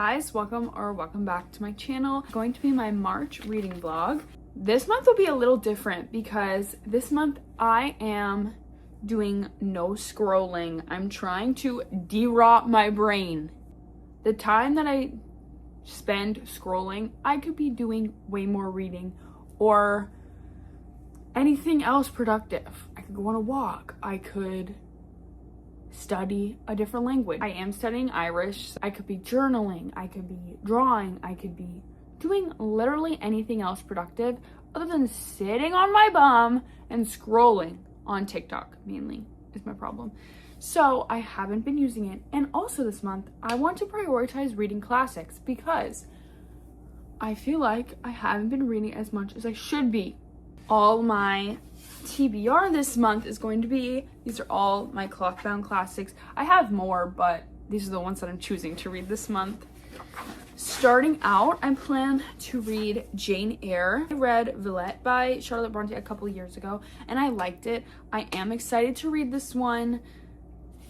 Guys, welcome back to my channel. It's going to be my March reading vlog. This month will be a little different because this month I am doing no scrolling. I'm trying to de-rot my brain. The time that I spend scrolling, I could be doing way more reading or anything else productive. I could go on a walk. I could study a different language. I am studying Irish. I could be journaling. I could be drawing. I could be doing literally anything else productive other than sitting on my bum and scrolling on TikTok mainly is my problem. So I haven't been using it. And also this month, I want to prioritize reading classics because I feel like I haven't been reading as much as I should be. All my TBR this month is going to be, these are all my cloth-bound classics. I have more, but these are the ones that I'm choosing to read this month. Starting out, I plan to read Jane Eyre. I read Villette by Charlotte Bronte a couple years ago, and I liked it. I am excited to read this one.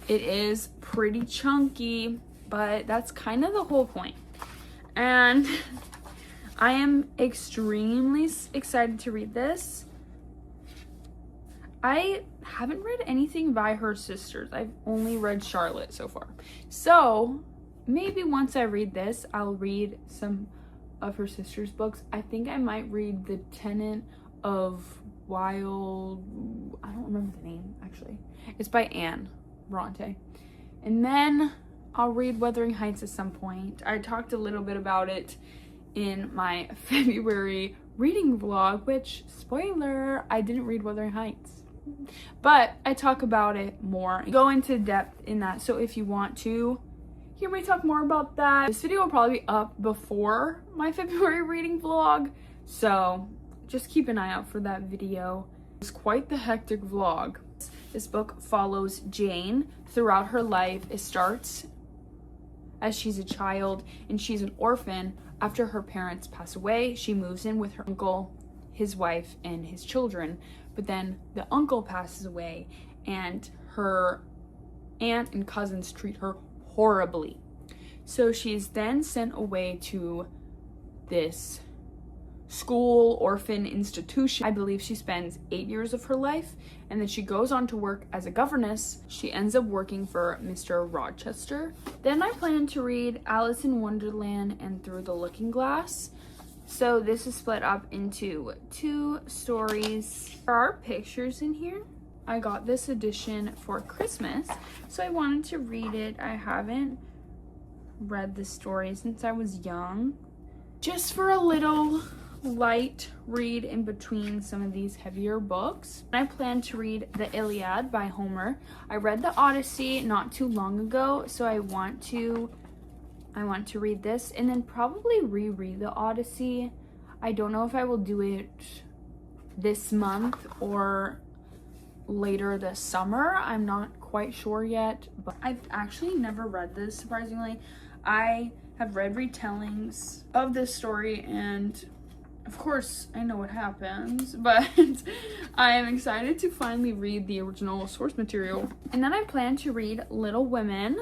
It is pretty chunky, but that's kind of the whole point. And I am extremely excited to read this. I haven't read anything by her sisters. I've only read Charlotte so far. So maybe once I read this, I'll read some of her sisters' books. I think I might read The Tenant of Wild... I don't remember the name, actually. It's by Anne Bronte. And then I'll read Wuthering Heights at some point. I talked a little bit about it in my February reading vlog, which, spoiler, I didn't read Wuthering Heights. But I talk about it more, go into depth in that. So if you want to hear me talk more about that, this video will probably be up before my February reading vlog. So just keep an eye out for that video. It's quite the hectic vlog. This book follows Jane throughout her life. It starts as she's a child and she's an orphan. After her parents pass away, she moves in with her uncle, his wife, and his children. But then the uncle passes away and her aunt and cousins treat her horribly. So she's then sent away to this school orphan institution. I believe she spends 8 years of her life, and then she goes on to work as a governess. She ends up working for Mr. Rochester. Then I plan to read Alice in Wonderland and Through the Looking Glass. So this is split up into 2 stories. There are pictures in here. I got this edition for Christmas, so I wanted to read it. I haven't read this story since I was young. Just for a little light read in between some of these heavier books. I plan to read The Iliad by Homer. I read the Odyssey not too long ago, so I want to read this and then probably reread the Odyssey. I don't know if I will do it this month or later this summer. I'm not quite sure yet, but I've actually never read this, surprisingly. I have read retellings of this story, and of course I know what happens, but I am excited to finally read the original source material. And then I plan to read Little Women.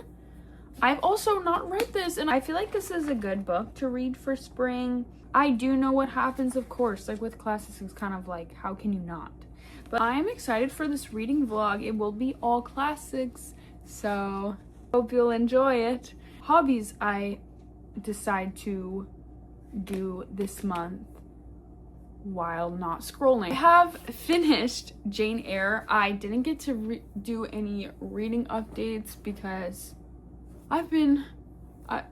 I've also not read this, and I feel like this is a good book to read for spring. I do know what happens, of course, like with classics, it's kind of like, how can you not? But I'm excited for this reading vlog. It will be all classics, so hope you'll enjoy it. Hobbies I decide to do this month while not scrolling. I have finished Jane Eyre. I didn't get to do any reading updates because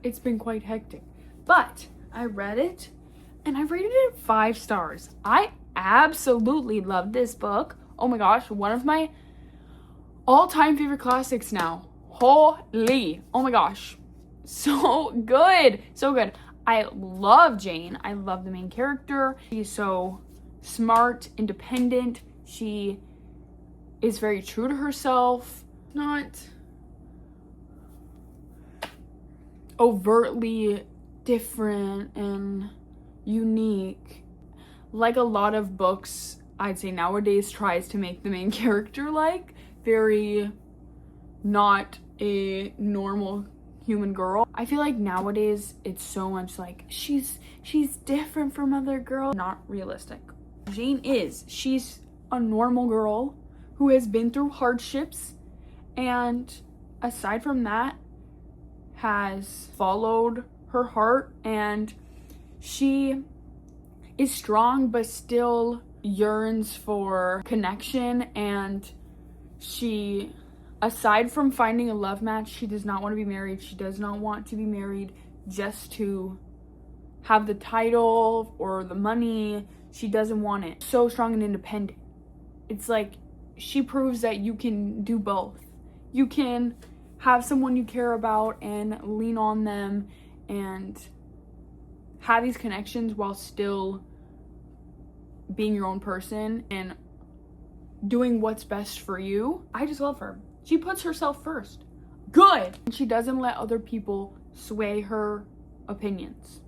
it's been quite hectic, but I read it and I rated it 5 stars. I absolutely love this book. Oh my gosh, one of my all-time favorite classics now. Holy, oh my gosh, so good, so good. I love Jane. I love the main character. She's so smart, independent. She is very true to herself, not overtly different and unique like a lot of books I'd say nowadays tries to make the main character like very not a normal human girl. I feel like nowadays it's so much like she's different from other girls. Not realistic. Jane she's a normal girl who has been through hardships, and aside from that has followed her heart, and she is strong but still yearns for connection. And she, aside from finding a love match, she does not want to be married. She does not want to be married just to have the title or the money. She doesn't want it. So strong and independent. It's like she proves that you can do both. You can have someone you care about and lean on them and have these connections while still being your own person and doing what's best for you. I just love her. She puts herself first. Good. She doesn't let other people sway her opinions.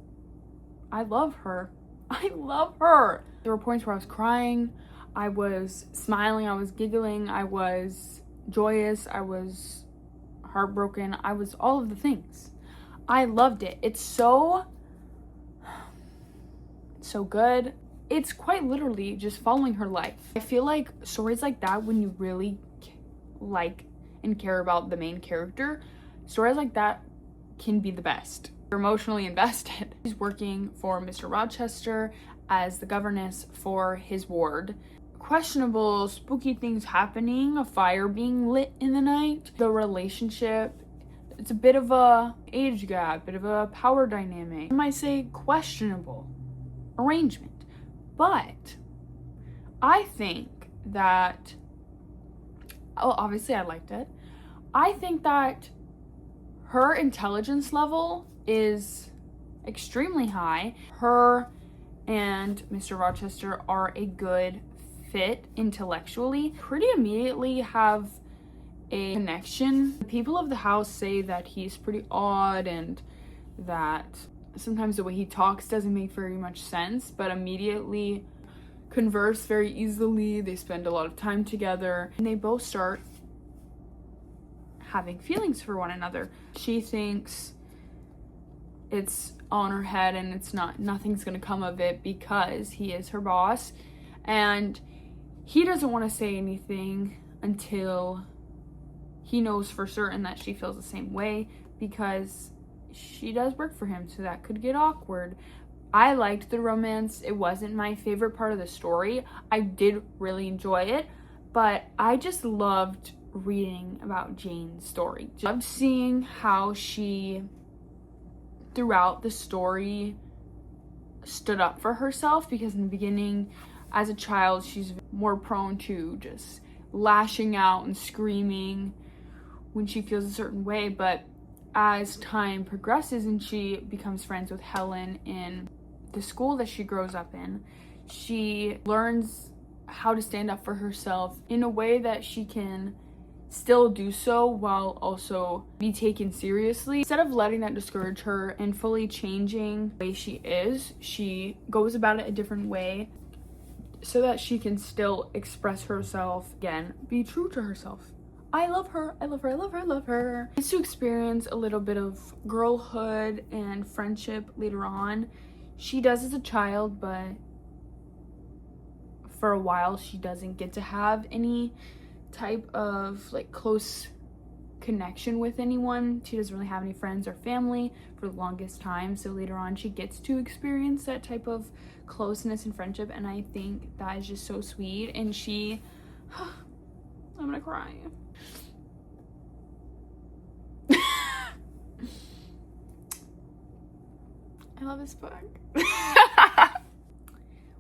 I love her. I love her. There were points where I was crying, I was smiling, I was giggling, I was joyous, I was heartbroken, I was all of the things. I loved it. It's so good. It's quite literally just following her life. I feel like stories like that, when you really like and care about the main character, stories like that can be the best. You're emotionally invested. She's working for Mr. Rochester as the governess for his ward. Questionable, spooky things happening, a fire being lit in the night. The relationship, it's a bit of a age gap, bit of a power dynamic. I might say questionable arrangement. But I think that, obviously I liked it. I think that her intelligence level is extremely high. Her and Mr. Rochester are a good fit intellectually. Pretty immediately have a connection. The people of the house say that he's pretty odd and that sometimes the way he talks doesn't make very much sense, but immediately converse very easily. They spend a lot of time together and they both start having feelings for one another. She thinks it's on her head and nothing's gonna come of it because he is her boss, and he doesn't want to say anything until he knows for certain that she feels the same way, because she does work for him, so that could get awkward. I liked the romance. It wasn't my favorite part of the story. I did really enjoy it, but I just loved reading about Jane's story. Loved seeing how she, throughout the story, stood up for herself, because in the beginning, as a child, she's more prone to just lashing out and screaming when she feels a certain way, but as time progresses and she becomes friends with Helen in the school that she grows up in, she learns how to stand up for herself in a way that she can still do so while also be taken seriously. Instead of letting that discourage her and fully changing the way she is, she goes about it a different way so that she can still express herself, again, be true to herself. I love her. I love her. I love her. I love her. Just to experience a little bit of girlhood and friendship later on. She does as a child, but for a while she doesn't get to have any type of like close connection with anyone. She doesn't really have any friends or family for the longest time, so later on she gets to experience that type of closeness and friendship, and I think that is just so sweet. And she I'm gonna cry. I love this book.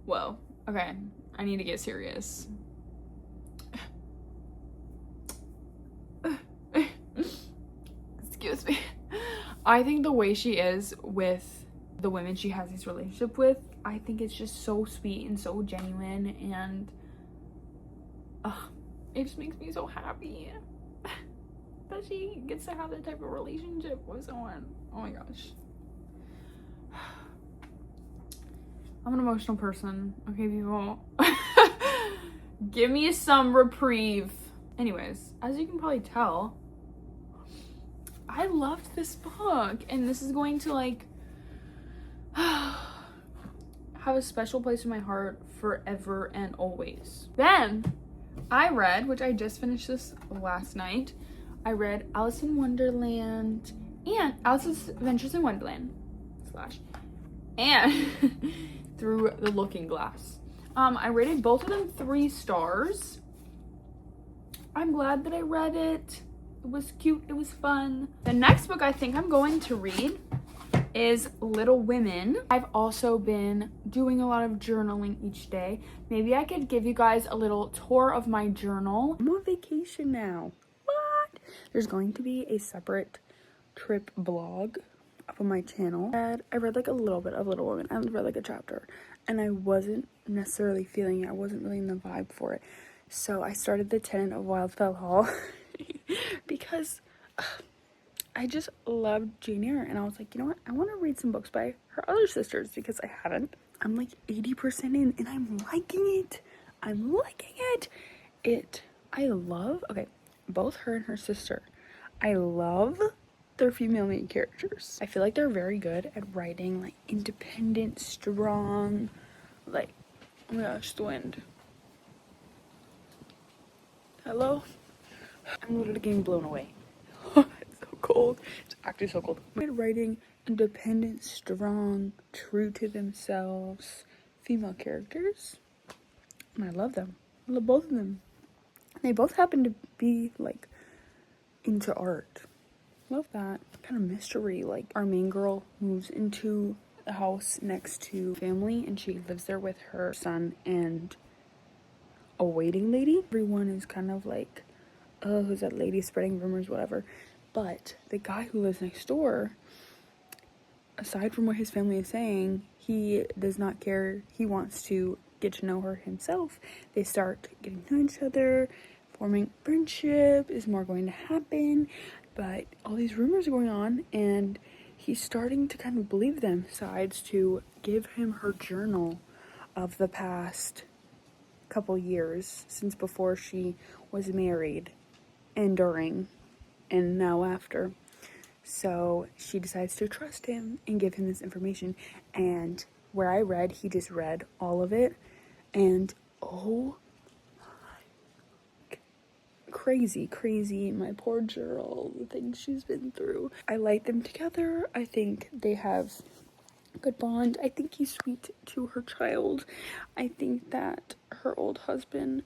Whoa, okay, I need to get serious. Excuse me. I think the way she is with the women she has this relationship with, I think it's just so sweet and so genuine, and it just makes me so happy that she gets to have that type of relationship with someone. Oh my gosh. I'm an emotional person, okay, people? Give me some reprieve. Anyways, as you can probably tell, I loved this book, and this is going to like have a special place in my heart forever and always. Then I read, which I just finished this last night, I read Alice in Wonderland and Alice's Adventures in Wonderland and Through the Looking Glass. I rated both of them 3 stars. I'm glad that I read it. It was cute, it was fun. The next book I think I'm going to read is Little Women. I've also been doing a lot of journaling each day. Maybe I could give you guys a little tour of my journal. I'm on vacation now. What? There's going to be a separate trip vlog up on my channel. I read like a little bit of Little Women. I read like a chapter and I wasn't necessarily feeling it. I wasn't really in the vibe for it. So I started The Tenant of Wildfell Hall because I just loved Jane Eyre, and I was like, you know what? I want to read some books by her other sisters because I haven't. I'm like 80% in, and I'm liking it. I'm liking it. Okay, both her and her sister. I love their female main characters. I feel like they're very good at writing like independent, strong, like, oh my gosh, the wind. Hello? I'm literally getting blown away. It's so cold. It's actually so cold. Writing independent, strong, true to themselves female characters. And I love them. I love both of them. They both happen to be like into art. Love that. Kind of mystery. Like our main girl moves into the house next to family and she lives there with her son and a waiting lady. Everyone is kind of like, oh, who's that lady spreading rumors, whatever. But the guy who lives next door, aside from what his family is saying, he does not care. He wants to get to know her himself. They start getting to know each other, forming friendship. Is more going to happen? But all these rumors are going on, and he's starting to kind of believe them. Decides to give him her journal of the past couple years, since before she was married and during and now after. So she decides to trust him and give him this information. And where I read, he just read all of it, and oh my, crazy, my poor girl, the things she's been through. I like them together. I think they have good bond. I think he's sweet to her child. I think that her old husband,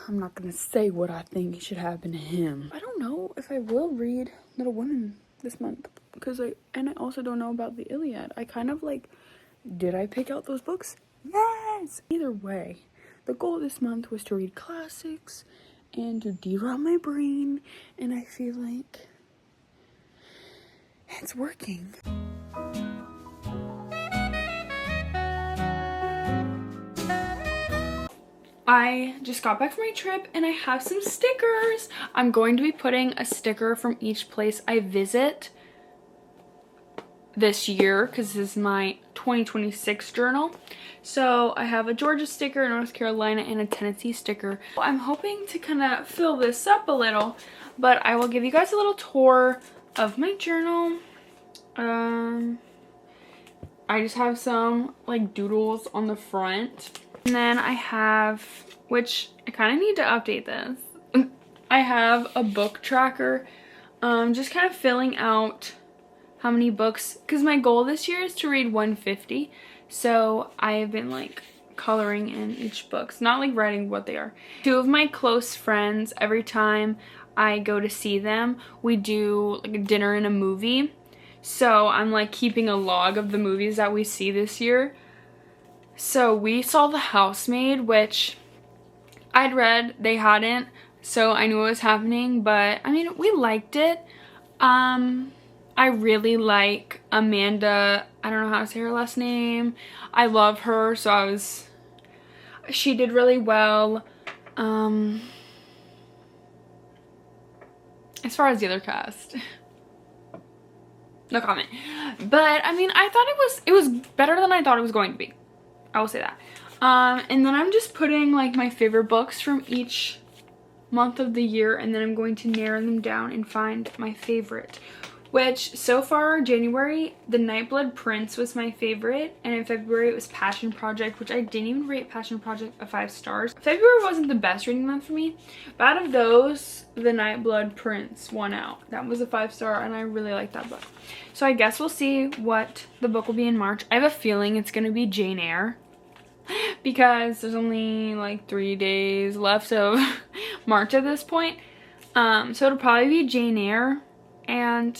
I'm not gonna say what I think should happen to him. I don't know if I will read Little Women this month because I also don't know about the Iliad. I kind of like, did I pick out those books? Yes! Either way, the goal this month was to read classics and to derail my brain, and I feel like it's working. I just got back from my trip and I have some stickers. I'm going to be putting a sticker from each place I visit this year because this is my 2026 journal. So I have a Georgia sticker, a North Carolina, and a Tennessee sticker. I'm hoping to kind of fill this up a little, but I will give you guys a little tour of my journal. I just have some like doodles on the front. And then I have, which I kind of need to update this. I have a book tracker, just kind of filling out how many books, because my goal this year is to read 150. So I have been like coloring in each book, not like writing what they are. 2 of my close friends, every time I go to see them, we do like a dinner and a movie. So I'm like keeping a log of the movies that we see this year. So we saw The Housemaid, which I'd read, they hadn't, so I knew what was happening, but I mean, we liked it. I really like Amanda, I don't know how to say her last name. I love her, so she did really well. As far as the other cast, no comment. But I mean, I thought it was better than I thought it was going to be. I will say that. And then I'm just putting like my favorite books from each month of the year, and then I'm going to narrow them down and find my favorite. Which, so far, January, The Nightblood Prince was my favorite, and in February it was Passion Project, which I didn't even rate Passion Project a 5 stars. February wasn't the best reading month for me, but out of those, The Nightblood Prince won out. That was a 5-star, and I really liked that book. So I guess we'll see what the book will be in March. I have a feeling it's going to be Jane Eyre, because there's only like 3 days left of March at this point. So it'll probably be Jane Eyre, and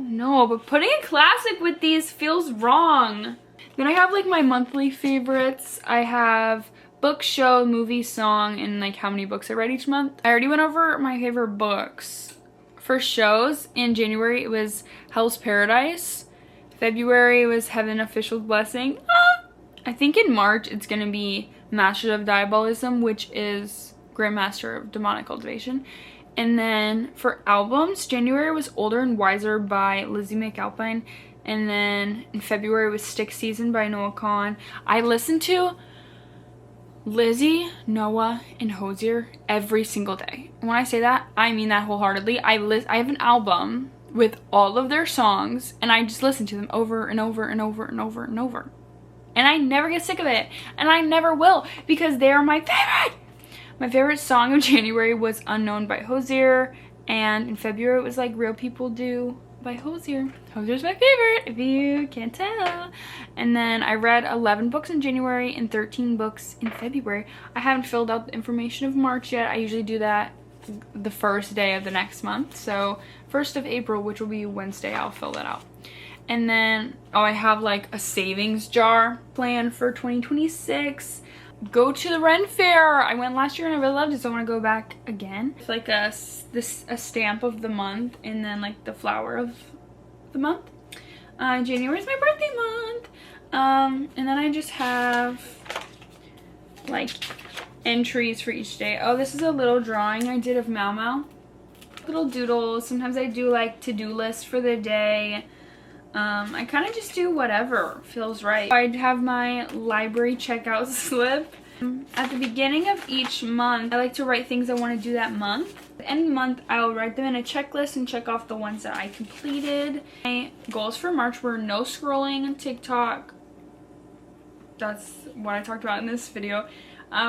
no, but putting a classic with these feels wrong. Then I have like my monthly favorites. I have book, show, movie, song, and like how many books I read each month. I already went over my favorite books. For shows, in January it was Hell's Paradise. February was Heaven Official's Blessing. I think in March it's gonna be Masters of Diabolism, which is Grandmaster of Demonic Cultivation. And then for albums, January was Older and Wiser by Lizzie McAlpine. And then in February was Stick Season by Noah Kahan. I listened to Lizzie, Noah, and Hosier every single day. And when I say that, I mean that wholeheartedly. I have an album with all of their songs, and I just listen to them over and over and over and over and over. And I never get sick of it. And I never will, because they are my favorite. My favorite song of January was Unknown by Hosier, and in February it was like Real People Do by Hosier. Hosier's my favorite, if you can't tell. And then I read 11 books in January and 13 books in February. I haven't filled out the information of March yet. I usually do that the first day of the next month. So 1st of April, which will be Wednesday, I'll fill that out. And then, I have like a savings jar planned for 2026. Go to the Ren Fair. I went last year and I really loved it, so I want to go back again. It's like a stamp of the month, and then like the flower of the month. January is my birthday month. And then I just have like entries for each day. Oh, this is a little drawing I did of Mau Mau. Little doodles. Sometimes I do like to-do lists for the day. I kind of just do whatever feels right. I'd have my library checkout slip. At the beginning of each month, I like to write things I want to do that month. At the end of the month, I'll write them in a checklist and check off the ones that I completed. My goals for March were no scrolling on TikTok. That's what I talked about in this video.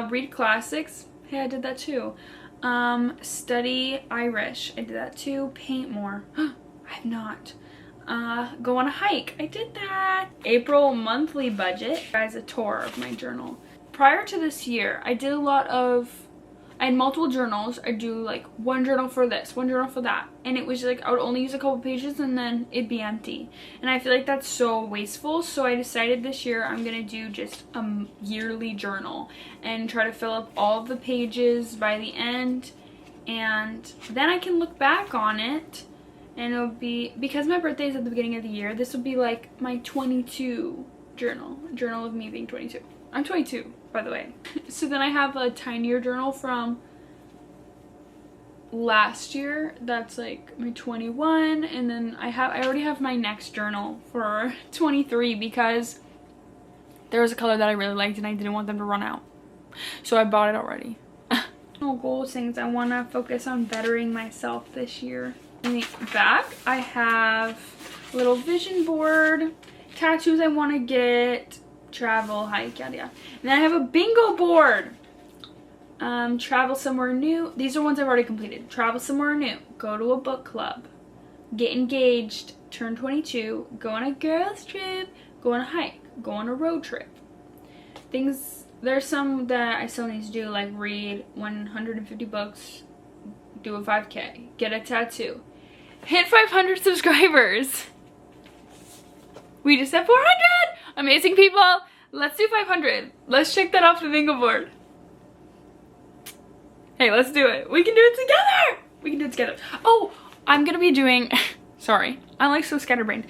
Read classics. Hey, I did that too. Study Irish. I did that too. Paint more. I have not. Go on a hike. I did that. April monthly budget. Guys, a tour of my journal. Prior to this year, I had multiple journals. I do like one journal for this, one journal for that. And it was like, I would only use a couple pages and then it'd be empty. And I feel like that's so wasteful. So I decided this year I'm gonna do just a yearly journal and try to fill up all of the pages by the end. And then I can look back on it. And it'll be, because my birthday is at the beginning of the year, this will be like my 22 journal of me being 22. I'm 22, by the way. So then I have a tinier journal from last year. That's like my 21. And then I already have my next journal for 23 because there was a color that I really liked and I didn't want them to run out. So I bought it already. Goals, things I want to focus on bettering myself this year. In the back, I have a little vision board, tattoos I want to get, travel, hike, yada yada. And then I have a bingo board. Travel somewhere new. These are ones I've already completed. Travel somewhere new. Go to a book club. Get engaged. Turn 22. Go on a girls trip. Go on a hike. Go on a road trip. There's some that I still need to do, like read 150 books, do a 5K, get a tattoo. Hit 500 subscribers. We just hit 400. Amazing people. Let's do 500. Let's check that off the bingo board. Hey, let's do it. We can do it together. We can do it together. Oh, I'm going to be doing, sorry, I'm like so scatterbrained.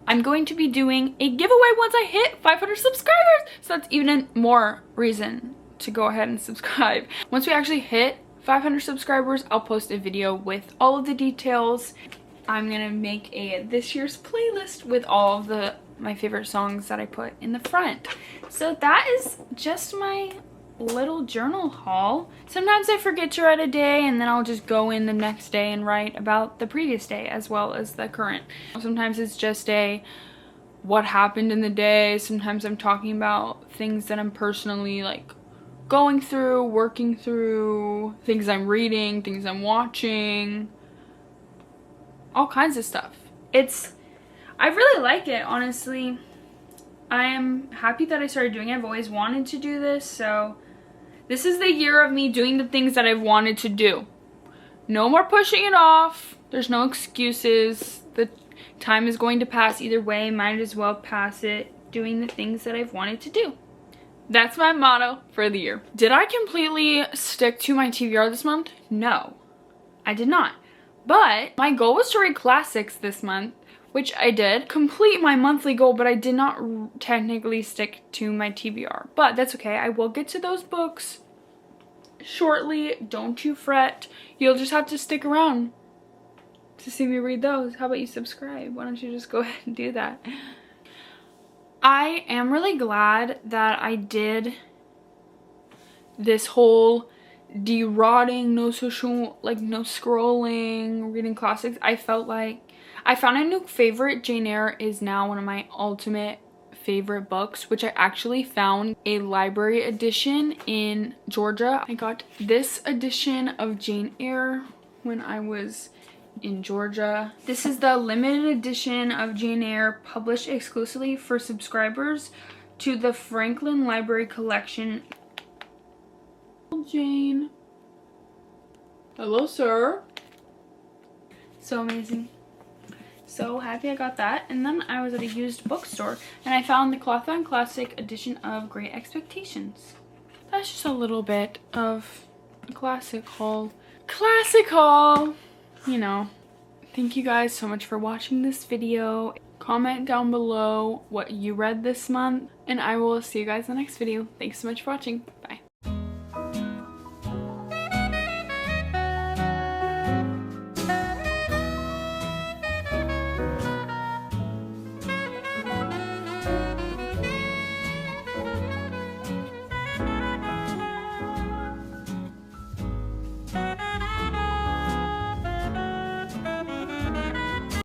I'm going to be doing a giveaway once I hit 500 subscribers. So that's even more reason to go ahead and subscribe. Once we actually hit 500 subscribers, I'll post a video with all of the details. I'm gonna make this year's playlist with all of my favorite songs that I put in the front. So that is just my little journal haul. Sometimes I forget to write a day and then I'll just go in the next day and write about the previous day as well as the current. Sometimes it's just a what happened in the day. Sometimes I'm talking about things that I'm personally like going through, working through, things I'm reading, things I'm watching, all kinds of stuff. I really like it, honestly. I am happy that I started doing it. I've always wanted to do this, so this is the year of me doing the things that I've wanted to do. No more pushing it off. There's no excuses. The time is going to pass either way. Might as well pass it doing the things that I've wanted to do. That's my motto for the year. Did I completely stick to my TBR this month? No, I did not. But my goal was to read classics this month, which I did. Complete my monthly goal, but I did not technically stick to my TBR. But that's okay. I will get to those books shortly. Don't you fret. You'll just have to stick around to see me read those. How about you subscribe? Why don't you just go ahead and do that? I am really glad that I did this whole de-rotting, no social, like no scrolling, reading classics. I felt like I found a new favorite. Jane Eyre is now one of my ultimate favorite books, which I actually found a library edition in Georgia. I got this edition of Jane Eyre when I was in Georgia. This is the limited edition of Jane Eyre, published exclusively for subscribers to the Franklin Library Collection. Jane. Hello, sir. So amazing. So happy I got that. And then I was at a used bookstore and I found the Clothon Classic edition of Great Expectations. That's just a little bit of a classic haul. Classic haul! You know. Thank you guys so much for watching this video. Comment down below what you read this month and I will see you guys in the next video. Thanks so much for watching. Bye.